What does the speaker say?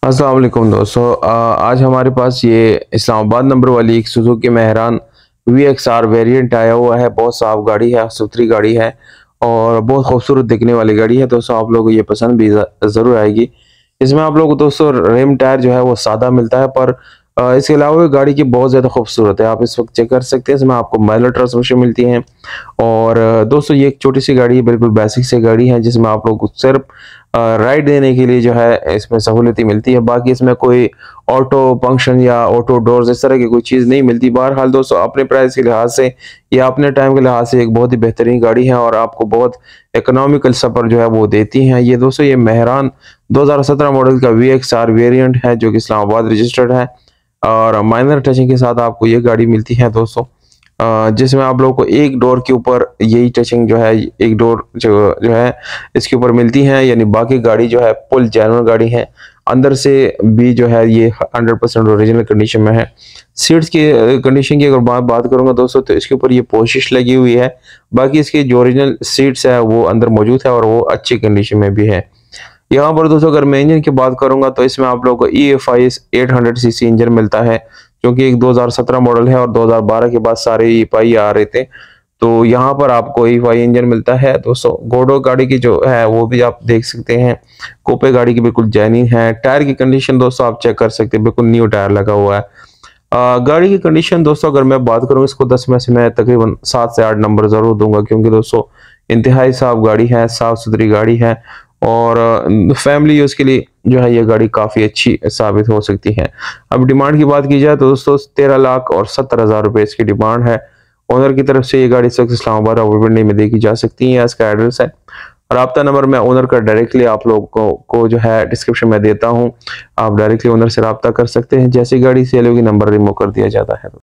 अस्सलाम वालेकुम दोस्तों। आज हमारे पास ये इस्लामाबाद नंबर वाली एक सुजुकी मेहरान VXR वेरिएंट आया हुआ है। बहुत साफ गाड़ी है, सुथरी गाड़ी है और बहुत खूबसूरत दिखने वाली गाड़ी है। दोस्तों आप लोगों को ये पसंद भी ज़रूर आएगी। इसमें आप लोगों को दोस्तों रिम टायर जो है वो सादा मिलता है, पर इसके अलावा भी गाड़ी की बहुत ज़्यादा खूबसूरत है। आप इस वक्त चेक कर सकते हैं, इसमें आपको मैनुअल ट्रांसमिशन मिलती है। और दोस्तों ये एक छोटी सी गाड़ी है, बिल्कुल बेसिक सी गाड़ी है, जिसमें आप लोग को सिर्फ राइड देने के लिए जो है इसमें सहूलियत मिलती है। बाकी इसमें कोई ऑटो फंक्शन या ऑटो डोर्स इस तरह की कोई चीज़ नहीं मिलती। बहरहाल दोस्तों अपने प्राइस के लिहाज से या अपने टाइम के लिहाज से एक बहुत ही बेहतरीन गाड़ी है और आपको बहुत इकोनॉमिकल सफ़र जो है वो देती हैं। ये दोस्तों ये मेहरान 2017 मॉडल का VXR वेरिएंट है, जो कि इस्लामाबाद रजिस्टर्ड है और माइनर टचिंग के साथ आपको ये गाड़ी मिलती है दोस्तों। जिसमें आप लोगों को एक डोर के ऊपर यही टचिंग जो है, एक डोर जो है इसके ऊपर मिलती है, यानी बाकी गाड़ी जो है फुल जेन्युइन गाड़ी है। अंदर से भी जो है ये 100% ओरिजिनल कंडीशन में है। सीट्स की कंडीशन की अगर बात करूंगा दोस्तों, तो इसके ऊपर ये पोशिश लगी हुई है। बाकी इसकी जो ओरिजिनल सीट्स है वो अंदर मौजूद है और वो अच्छी कंडीशन में भी है। यहाँ पर दोस्तों अगर मैं इंजन की बात करूंगा, तो इसमें आप लोगों को EFI 800cc इंजन मिलता है, जो कि एक 2017 मॉडल है और 2012 के बाद सारे EFI आ रहे थे। तो यहाँ पर आपको EFI इंजन मिलता है दोस्तों। घोड़ो गाड़ी की जो है वो भी आप देख सकते हैं, कोपे गाड़ी की बिल्कुल जेन्युइन है। टायर की कंडीशन दोस्तों आप चेक कर सकते हैं, बिल्कुल न्यू टायर लगा हुआ है। गाड़ी की कंडीशन दोस्तों अगर मैं बात करूँ, इसको 10 में से मैं तकरीबन 7 से 8 नंबर जरूर दूंगा, क्योंकि दोस्तों इंतहाई साफ गाड़ी है, साफ सुथरी गाड़ी है और फैमिली यूज के लिए जो है ये गाड़ी काफी अच्छी साबित हो सकती है। अब डिमांड की बात की जाए तो दोस्तों 13,70,000 रुपए इसकी डिमांड है। ओनर की तरफ से ये गाड़ी इस वक्त इस्लामाबाद रावलपिंडी में देखी जा सकती है। इसका एड्रेस है, राब्ता नंबर मैं ओनर का डायरेक्टली आप लोगों को जो है डिस्क्रिप्शन में देता हूँ। आप डायरेक्टली ओनर से राब्ता कर सकते हैं। जैसी गाड़ी सेल होगी नंबर रिमूव कर दिया जाता है।